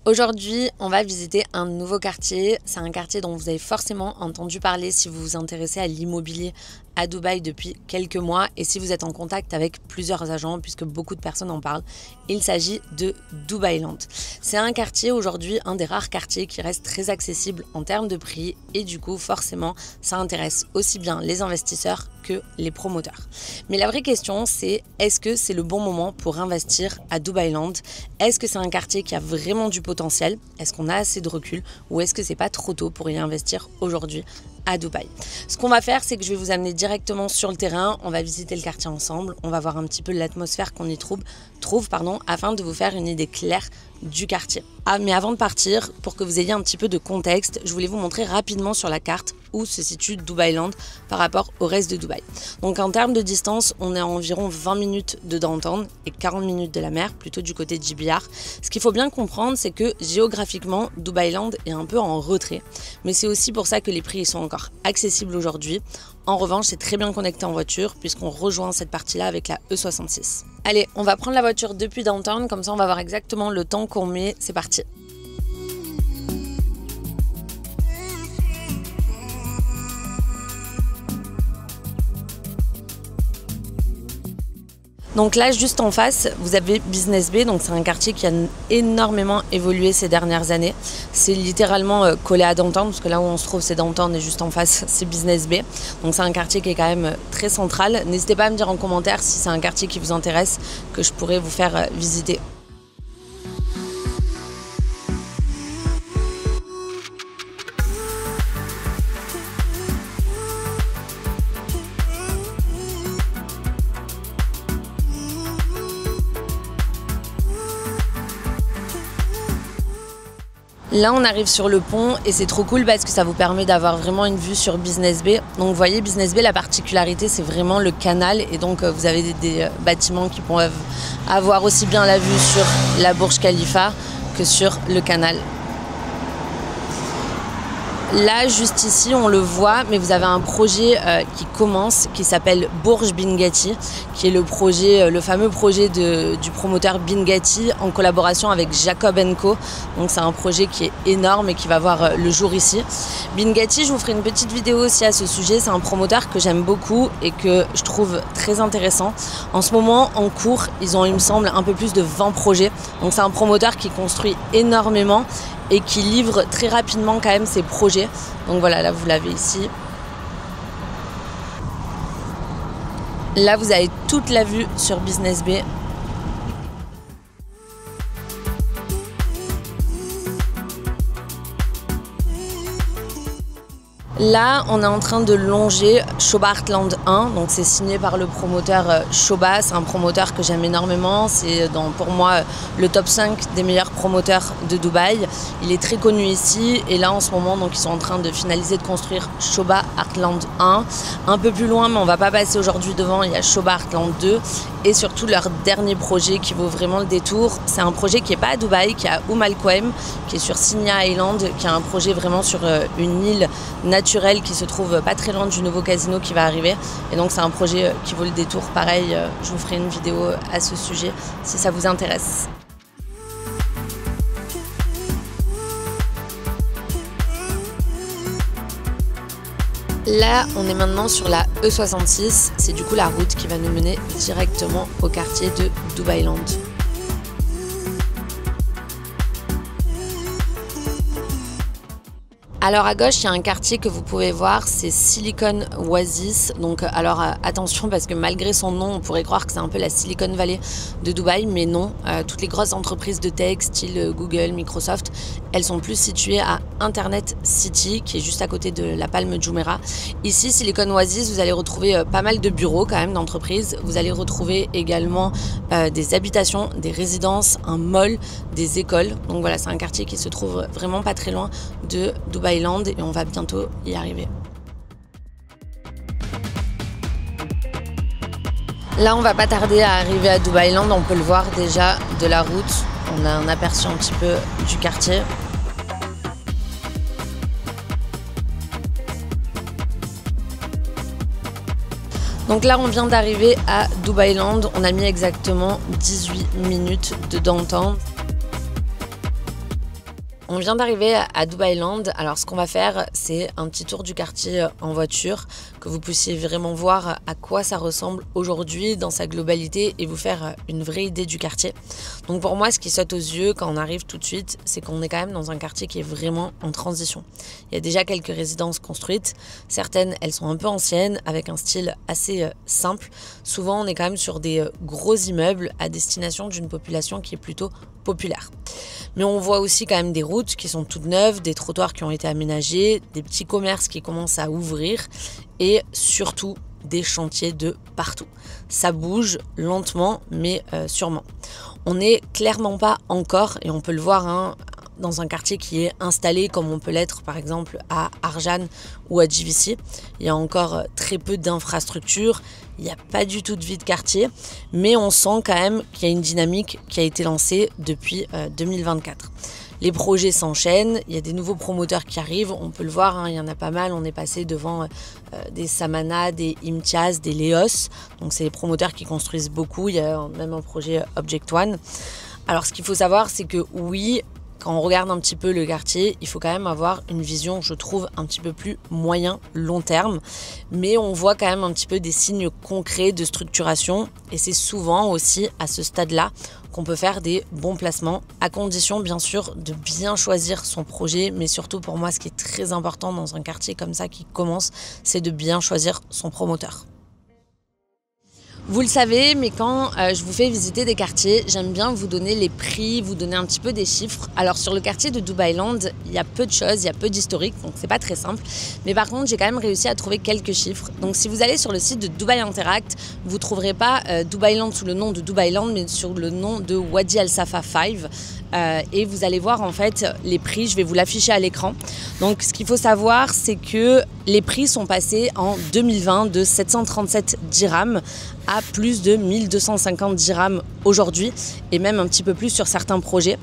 Aujourd'hui, on va visiter un nouveau quartier. C'est un quartier dont vous avez forcément entendu parler si vous vous intéressez à l'immobilier à Dubaï depuis quelques mois et si vous êtes en contact avec plusieurs agents puisque beaucoup de personnes en parlent. Il s'agit de Dubailand. C'est un quartier aujourd'hui, un des rares quartiers qui reste très accessible en termes de prix et du coup forcément ça intéresse aussi bien les investisseurs que les promoteurs. Mais la vraie question c'est est-ce que c'est le bon moment pour investir à Dubailand? Est-ce que c'est un quartier qui a vraiment du potentiel? Est-ce qu'on a assez de recul ou est-ce que c'est pas trop tôt pour y investir aujourd'hui à Dubaï? Ce qu'on va faire, c'est que je vais vous amener directement sur le terrain, on va visiter le quartier ensemble, on va voir un petit peu l'atmosphère qu'on y trouve afin de vous faire une idée claire du quartier. Ah, mais avant de partir, pour que vous ayez un petit peu de contexte, je voulais vous montrer rapidement sur la carte où se situe Dubailand par rapport au reste de Dubaï. Donc en termes de distance, on est à environ 20 minutes de downtown et 40 minutes de la mer, plutôt du côté de JBR. Ce qu'il faut bien comprendre, c'est que géographiquement, Dubailand est un peu en retrait. Mais c'est aussi pour ça que les prix sont encore accessibles aujourd'hui. En revanche, c'est très bien connecté en voiture puisqu'on rejoint cette partie-là avec la E66. Allez, on va prendre la voiture depuis downtown, comme ça on va voir exactement le temps qu'on met. C'est parti. Donc là, juste en face, vous avez Business Bay. Donc c'est un quartier qui a énormément évolué ces dernières années. C'est littéralement collé à downtown, parce que là où on se trouve, c'est downtown et juste en face, c'est Business Bay. Donc c'est un quartier qui est quand même très central. N'hésitez pas à me dire en commentaire si c'est un quartier qui vous intéresse, que je pourrais vous faire visiter. Là, on arrive sur le pont et c'est trop cool parce que ça vous permet d'avoir vraiment une vue sur Business Bay. Donc, vous voyez, Business Bay, la particularité, c'est vraiment le canal. Et donc, vous avez des bâtiments qui peuvent avoir aussi bien la vue sur la Burj Khalifa que sur le canal. Là, juste ici, on le voit, mais vous avez un projet qui commence, qui s'appelle Burj Bin Ghati, qui est le fameux projet du promoteur Bin Ghati en collaboration avec Jacob & Co. Donc c'est un projet qui est énorme et qui va voir le jour ici. Bin Ghati, je vous ferai une petite vidéo aussi à ce sujet. C'est un promoteur que j'aime beaucoup et que je trouve très intéressant. En ce moment, en cours, ils ont, il me semble, un peu plus de 20 projets. Donc c'est un promoteur qui construit énormément et qui livre très rapidement quand même ses projets. Donc voilà, là vous l'avez ici. Là vous avez toute la vue sur Business Bay. Là, on est en train de longer Shoba Heartland 1, donc c'est signé par le promoteur Shoba. C'est un promoteur que j'aime énormément, c'est pour moi le top 5 des meilleurs promoteurs de Dubaï. Il est très connu ici et là en ce moment donc, ils sont en train de finaliser de construire Shoba Heartland 1. Un peu plus loin, mais on ne va pas passer aujourd'hui devant, il y a Shoba Heartland 2 et surtout leur dernier projet qui vaut vraiment le détour. C'est un projet qui n'est pas à Dubaï, qui est à Al Quwaim, qui est sur Signia Island, qui est un projet vraiment sur une île naturelle qui se trouve pas très loin du nouveau casino qui va arriver. Et donc c'est un projet qui vaut le détour. Pareil, je vous ferai une vidéo à ce sujet si ça vous intéresse. Là, on est maintenant sur la E66. C'est du coup la route qui va nous mener directement au quartier de Dubailand. Alors à gauche, il y a un quartier que vous pouvez voir, c'est Silicon Oasis. Donc alors attention parce que malgré son nom, on pourrait croire que c'est un peu la Silicon Valley de Dubaï, mais non. Toutes les grosses entreprises de tech, style Google, Microsoft, elles sont plus situées à Internet City, qui est juste à côté de la Palme Jumeirah. Ici, Silicon Oasis, vous allez retrouver pas mal de bureaux quand même d'entreprises. Vous allez retrouver également des habitations, des résidences, un mall, des écoles. Donc voilà, c'est un quartier qui se trouve vraiment pas très loin de Dubaï et on va bientôt y arriver. Là, on va pas tarder à arriver à Dubailand. On peut le voir déjà de la route. On a un aperçu un petit peu du quartier. Donc là, on vient d'arriver à Dubailand. On a mis exactement 18 minutes de downtown. On vient d'arriver à Dubai Land. Alors ce qu'on va faire, c'est un petit tour du quartier en voiture, que vous puissiez vraiment voir à quoi ça ressemble aujourd'hui dans sa globalité et vous faire une vraie idée du quartier. Donc pour moi, ce qui saute aux yeux quand on arrive tout de suite, c'est qu'on est quand même dans un quartier qui est vraiment en transition. Il y a déjà quelques résidences construites. Certaines, elles sont un peu anciennes, avec un style assez simple. Souvent, on est quand même sur des gros immeubles à destination d'une population qui est plutôt populaire. Mais on voit aussi quand même des routes qui sont toutes neuves, des trottoirs qui ont été aménagés, des petits commerces qui commencent à ouvrir et surtout des chantiers de partout. Ça bouge lentement mais sûrement. On n'est clairement pas encore, et on peut le voir, dans un quartier qui est installé comme on peut l'être par exemple à Arjan ou à JVC. Il y a encore très peu d'infrastructures, il n'y a pas du tout de vie de quartier, mais on sent quand même qu'il y a une dynamique qui a été lancée depuis 2024. Les projets s'enchaînent, il y a des nouveaux promoteurs qui arrivent, on peut le voir, il y en a pas mal. On est passé devant des Samana, des Imtiaz, des Leos, donc c'est les promoteurs qui construisent beaucoup. Il y a même un projet Object One. Alors ce qu'il faut savoir, c'est que oui, quand on regarde un petit peu le quartier, il faut quand même avoir une vision, je trouve, un petit peu plus moyen-long terme. Mais on voit quand même un petit peu des signes concrets de structuration. Et c'est souvent aussi à ce stade-là qu'on peut faire des bons placements, à condition bien sûr de bien choisir son projet. Mais surtout pour moi, ce qui est très important dans un quartier comme ça qui commence, c'est de bien choisir son promoteur. Vous le savez, mais quand je vous fais visiter des quartiers, j'aime bien vous donner les prix, vous donner un petit peu des chiffres. Alors sur le quartier de Dubai Land, il y a peu de choses, il y a peu d'historique, donc c'est pas très simple. Mais par contre, j'ai quand même réussi à trouver quelques chiffres. Donc si vous allez sur le site de Dubai Interact, vous trouverez pas Dubai Land sous le nom de Dubai Land, mais sur le nom de Wadi Al Safa 5. Et vous allez voir en fait les prix, je vais vous l'afficher à l'écran. Donc ce qu'il faut savoir, c'est que les prix sont passés en 2020 de 737 dirhams à plus de 1250 dirhams aujourd'hui et même un petit peu plus sur certains projets.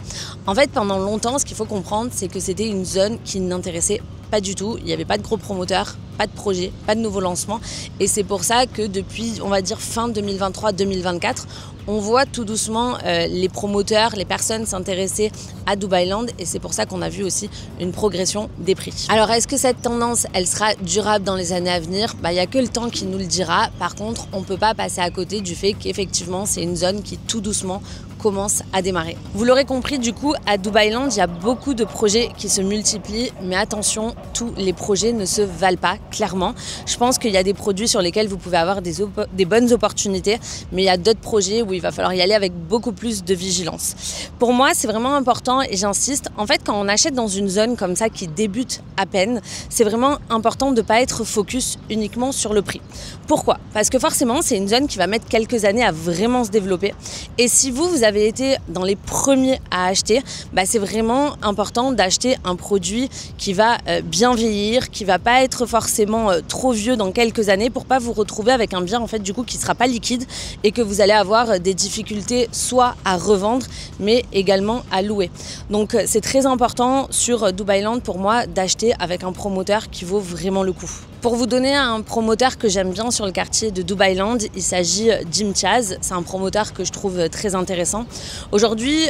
En fait, pendant longtemps, ce qu'il faut comprendre, c'est que c'était une zone qui n'intéressait pas du tout. Il n'y avait pas de gros promoteurs, pas de projets, pas de nouveaux lancements. Et c'est pour ça que depuis, on va dire, fin 2023-2024, on voit tout doucement les promoteurs, les personnes s'intéresser à Dubai Land. Et c'est pour ça qu'on a vu aussi une progression des prix. Alors, est-ce que cette tendance, elle sera durable dans les années à venir ? Il n'y a que le temps qui nous le dira. Par contre, on ne peut pas passer à côté du fait qu'effectivement, c'est une zone qui tout doucement commence à démarrer. Vous l'aurez compris, du coup, à Dubai Land, il y a beaucoup de projets qui se multiplient, mais attention, tous les projets ne se valent pas, clairement. Je pense qu'il y a des produits sur lesquels vous pouvez avoir des bonnes opportunités, mais il y a d'autres projets où il va falloir y aller avec beaucoup plus de vigilance. Pour moi, c'est vraiment important et j'insiste, en fait, quand on achète dans une zone comme ça qui débute à peine, c'est vraiment important de ne pas être focus uniquement sur le prix. Pourquoi ? Parce que forcément, c'est une zone qui va mettre quelques années à vraiment se développer. Et si vous avez été dans les premiers à acheter, c'est vraiment important d'acheter un produit qui va bien vieillir, qui va pas être forcément trop vieux dans quelques années pour pas vous retrouver avec un bien en fait du coup qui sera pas liquide et que vous allez avoir des difficultés soit à revendre mais également à louer. Donc c'est très important sur Dubai Land pour moi d'acheter avec un promoteur qui vaut vraiment le coup. Pour vous donner un promoteur que j'aime bien sur le quartier de Dubai Land, il s'agit d'Imtiaz. C'est un promoteur que je trouve très intéressant. Aujourd'hui,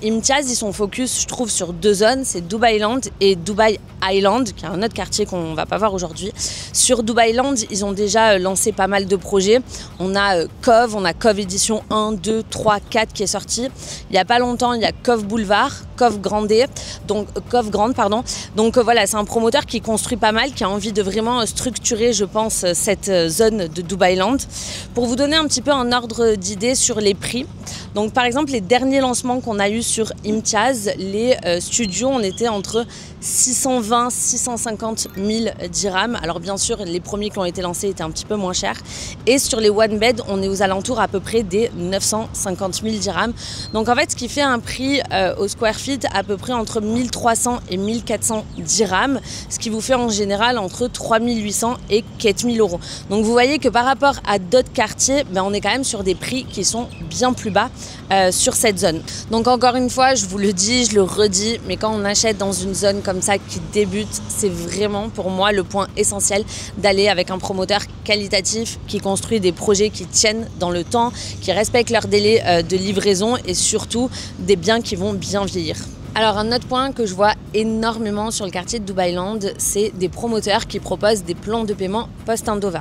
Imtiaz, ils sont focus, je trouve, sur deux zones. C'est Dubai Land et Dubai Island, qui est un autre quartier qu'on ne va pas voir aujourd'hui. Sur Dubai Land, ils ont déjà lancé pas mal de projets. On a Cove édition 1, 2, 3, 4 qui est sorti. Il n'y a pas longtemps, il y a Cove Boulevard, Cove Grande. Donc voilà, c'est un promoteur qui construit pas mal, qui a envie de vraiment structurer, je pense, cette zone de Dubai Land. Pour vous donner un petit peu un ordre d'idée sur les prix, donc par exemple les derniers lancements qu'on a eu sur Imtiaz, les studios, on était entre 620 650 000 dirhams. Alors bien sûr, les premiers qui ont été lancés étaient un petit peu moins chers. Et sur les one bed, on est aux alentours à peu près des 950 000 dirhams. Donc en fait, ce qui fait un prix au square feet à peu près entre 1300 et 1400 dirhams, ce qui vous fait en général entre 3800 et 4000 euros. Donc vous voyez que par rapport à d'autres quartiers, on est quand même sur des prix qui sont bien plus bas sur cette zone. Donc encore une fois, je vous le dis, je le redis, mais quand on achète dans une zone comme ça qui débute, c'est vraiment pour moi le point essentiel d'aller avec un promoteur qualitatif qui construit des projets qui tiennent dans le temps, qui respectent leur délai de livraison et surtout des biens qui vont bien vieillir. Alors un autre point que je vois énormément sur le quartier de Dubailand, c'est des promoteurs qui proposent des plans de paiement post-handover.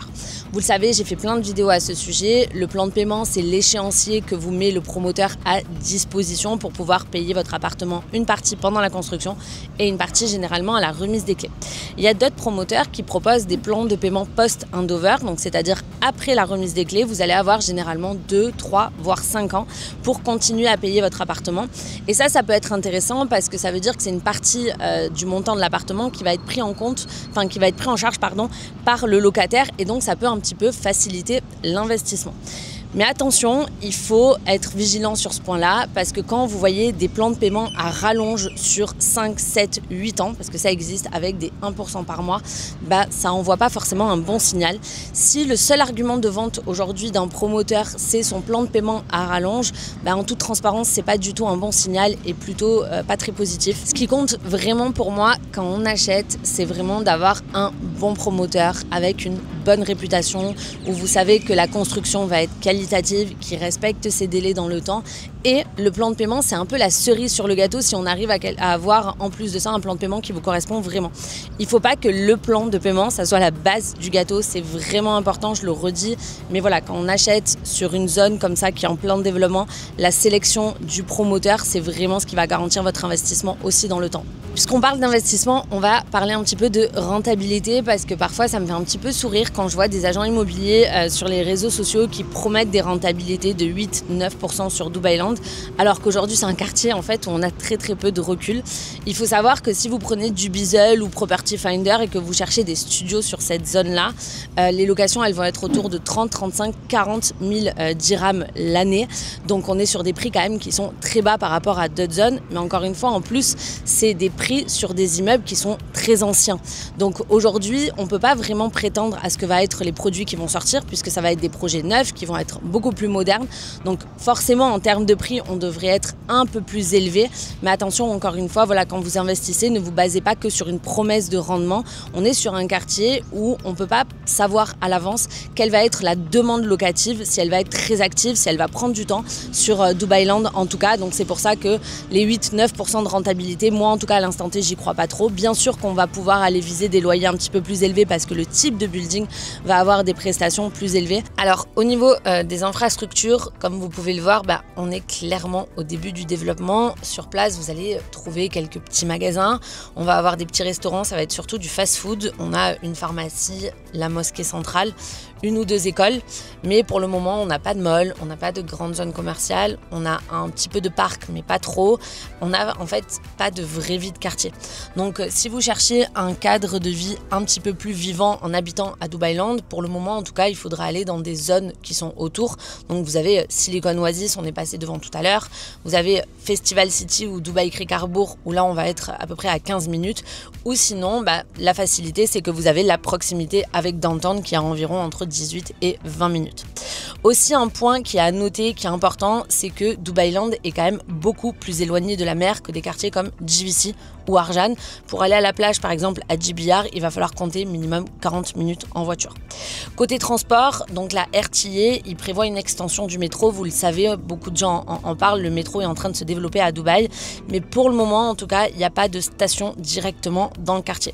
Vous le savez, j'ai fait plein de vidéos à ce sujet. Le plan de paiement, c'est l'échéancier que vous met le promoteur à disposition pour pouvoir payer votre appartement une partie pendant la construction et une partie généralement à la remise des clés. Il y a d'autres promoteurs qui proposent des plans de paiement post-handover, donc c'est-à-dire après la remise des clés, vous allez avoir généralement 2, 3, voire 5 ans pour continuer à payer votre appartement. Et ça peut être intéressant parce que ça veut dire que c'est une partie du montant de l'appartement qui va être pris en compte, enfin qui va être pris en charge par le locataire, et donc ça peut un petit peu faciliter l'investissement. Mais attention, il faut être vigilant sur ce point-là parce que quand vous voyez des plans de paiement à rallonge sur 5, 7, 8 ans, parce que ça existe avec des 1% par mois, ça n'envoie pas forcément un bon signal. Si le seul argument de vente aujourd'hui d'un promoteur, c'est son plan de paiement à rallonge, en toute transparence, c'est pas du tout un bon signal et plutôt pas très positif. Ce qui compte vraiment pour moi quand on achète, c'est vraiment d'avoir un bon promoteur avec une bonne réputation, où vous savez que la construction va être qualitative, qui respecte ses délais dans le temps. Et le plan de paiement, c'est un peu la cerise sur le gâteau si on arrive à avoir en plus de ça un plan de paiement qui vous correspond vraiment. Il ne faut pas que le plan de paiement, ça soit la base du gâteau, c'est vraiment important, je le redis. Mais voilà, quand on achète sur une zone comme ça qui est en plein développement, la sélection du promoteur, c'est vraiment ce qui va garantir votre investissement aussi dans le temps. Puisqu'on parle d'investissement, on va parler un petit peu de rentabilité parce que parfois ça me fait un petit peu sourire quand je vois des agents immobiliers sur les réseaux sociaux qui promettent des rentabilités de 8-9% sur Dubailand, alors qu'aujourd'hui c'est un quartier en fait où on a très peu de recul. Il faut savoir que si vous prenez du Bizzle ou Property Finder et que vous cherchez des studios sur cette zone-là, les locations elles vont être autour de 30, 35, 40 000 dirhams l'année. Donc on est sur des prix quand même qui sont très bas par rapport à d'autres zones, mais encore une fois en plus c'est des prix sur des immeubles qui sont très anciens. Donc aujourd'hui, on ne peut pas vraiment prétendre à ce que va être les produits qui vont sortir puisque ça va être des projets neufs qui vont être beaucoup plus modernes. Donc forcément, en termes de prix, on devrait être un peu plus élevé. Mais attention, encore une fois, voilà, quand vous investissez, ne vous basez pas que sur une promesse de rendement. On est sur un quartier où on ne peut pas savoir à l'avance quelle va être la demande locative, si elle va être très active, si elle va prendre du temps sur Dubailand en tout cas. Donc c'est pour ça que les 8-9% de rentabilité, moi en tout cas à l'instant T, j'y crois pas trop. Bien sûr qu'on va pouvoir aller viser des loyers un petit peu plus élevés parce que le type de building va avoir des prestations plus élevées. Alors au niveau des infrastructures, comme vous pouvez le voir, on est clairement au début du développement. Sur place, vous allez trouver quelques petits magasins. On va avoir des petits restaurants, ça va être surtout du fast-food. On a une pharmacie, la mosquée centrale, une ou deux écoles. Mais pour le moment, on n'a pas de mall, on n'a pas de grande zone commerciale. On a un petit peu de parc, mais pas trop. On n'a en fait pas de vraie vie de quartier. Donc si vous cherchez un cadre de vie un petit peu plus vivant en habitant à Dubailand, pour le moment en tout cas, il faudra aller dans des zones qui sont autour. Donc vous avez Silicon Oasis, on est passé devant tout à l'heure. Vous avez Festival City ou Dubai Creek Harbour, où là on va être à peu près à 15 minutes. Ou sinon, la facilité, c'est que vous avez la proximité avec Downtown qui est à environ entre 18 et 20 minutes. Aussi un point qui est à noter, qui est important, c'est que Dubailand est quand même beaucoup plus éloigné de la mer que des quartiers comme GVC ou Arjan. Pour aller à la plage par exemple à JBR, il va falloir compter minimum 40 minutes en voiture. Côté transport, donc la RTA, il prévoit une extension du métro, vous le savez, beaucoup de gens en parlent, le métro est en train de se développer à Dubaï, mais pour le moment en tout cas, il n'y a pas de station directement dans le quartier.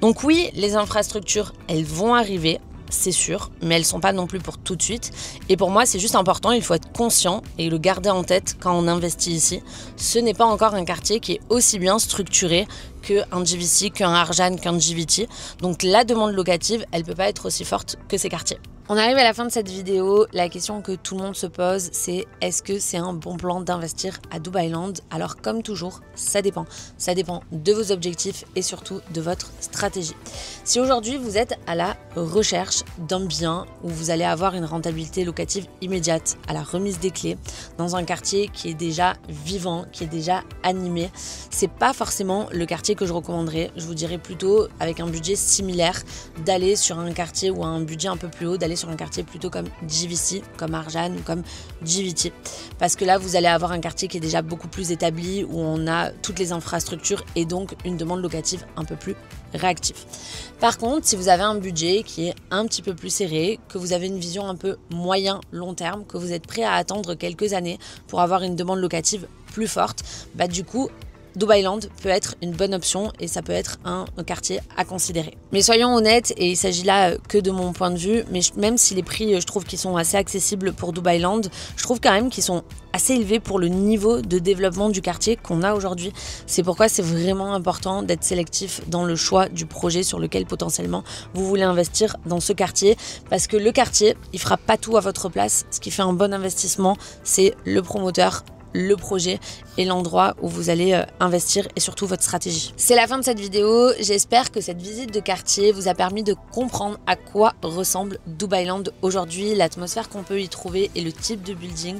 Donc oui, les infrastructures, elles vont arriver, c'est sûr, mais elles ne sont pas non plus pour tout de suite. Et pour moi, c'est juste important, il faut être conscient et le garder en tête quand on investit ici. Ce n'est pas encore un quartier qui est aussi bien structuré qu'un GVC, qu'un Arjan, qu'un GVT. Donc la demande locative, elle ne peut pas être aussi forte que ces quartiers. On arrive à la fin de cette vidéo. La question que tout le monde se pose, c'est est-ce que c'est un bon plan d'investir à Dubailand? Alors comme toujours, ça dépend. Ça dépend de vos objectifs et surtout de votre stratégie. Si aujourd'hui vous êtes à la recherche d'un bien où vous allez avoir une rentabilité locative immédiate à la remise des clés, dans un quartier qui est déjà vivant, qui est déjà animé, c'est pas forcément le quartier que je recommanderais. Je vous dirais plutôt, avec un budget similaire, d'aller sur un quartier ou un budget un peu plus haut, d'aller sur un quartier plutôt comme GVC, comme Arjan ou comme GVT. Parce que là, vous allez avoir un quartier qui est déjà beaucoup plus établi, où on a toutes les infrastructures et donc une demande locative un peu plus réactive. Par contre, si vous avez un budget qui est un petit peu plus serré, que vous avez une vision un peu moyen-long terme, que vous êtes prêt à attendre quelques années pour avoir une demande locative plus forte, du coup, Dubailand peut être une bonne option et ça peut être un quartier à considérer. Mais soyons honnêtes, et il s'agit là que de mon point de vue, mais même si les prix, je trouve qu'ils sont assez accessibles pour Dubailand, je trouve quand même qu'ils sont assez élevés pour le niveau de développement du quartier qu'on a aujourd'hui. C'est pourquoi c'est vraiment important d'être sélectif dans le choix du projet sur lequel potentiellement vous voulez investir dans ce quartier, parce que le quartier, il fera pas tout à votre place. Ce qui fait un bon investissement, c'est le promoteur, le projet et l'endroit où vous allez investir et surtout votre stratégie. C'est la fin de cette vidéo. J'espère que cette visite de quartier vous a permis de comprendre à quoi ressemble Dubailand aujourd'hui, l'atmosphère qu'on peut y trouver et le type de building.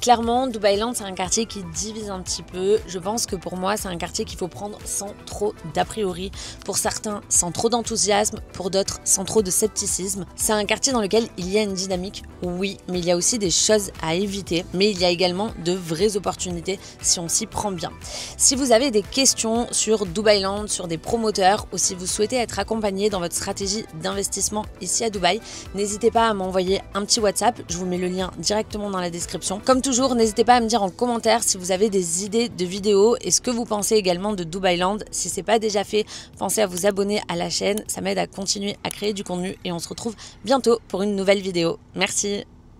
Clairement, Dubailand, c'est un quartier qui divise un petit peu. Je pense que pour moi, c'est un quartier qu'il faut prendre sans trop d'a priori. Pour certains, sans trop d'enthousiasme. Pour d'autres, sans trop de scepticisme. C'est un quartier dans lequel il y a une dynamique, oui, mais il y a aussi des choses à éviter. Mais il y a également de vraies opportunités si on s'y prend bien. Si vous avez des questions sur Dubailand, sur des promoteurs ou si vous souhaitez être accompagné dans votre stratégie d'investissement ici à Dubaï, n'hésitez pas à m'envoyer un petit WhatsApp, je vous mets le lien directement dans la description. Comme toujours, n'hésitez pas à me dire en commentaire si vous avez des idées de vidéos et ce que vous pensez également de Dubailand. Si ce n'est pas déjà fait, pensez à vous abonner à la chaîne, ça m'aide à continuer à créer du contenu et on se retrouve bientôt pour une nouvelle vidéo. Merci.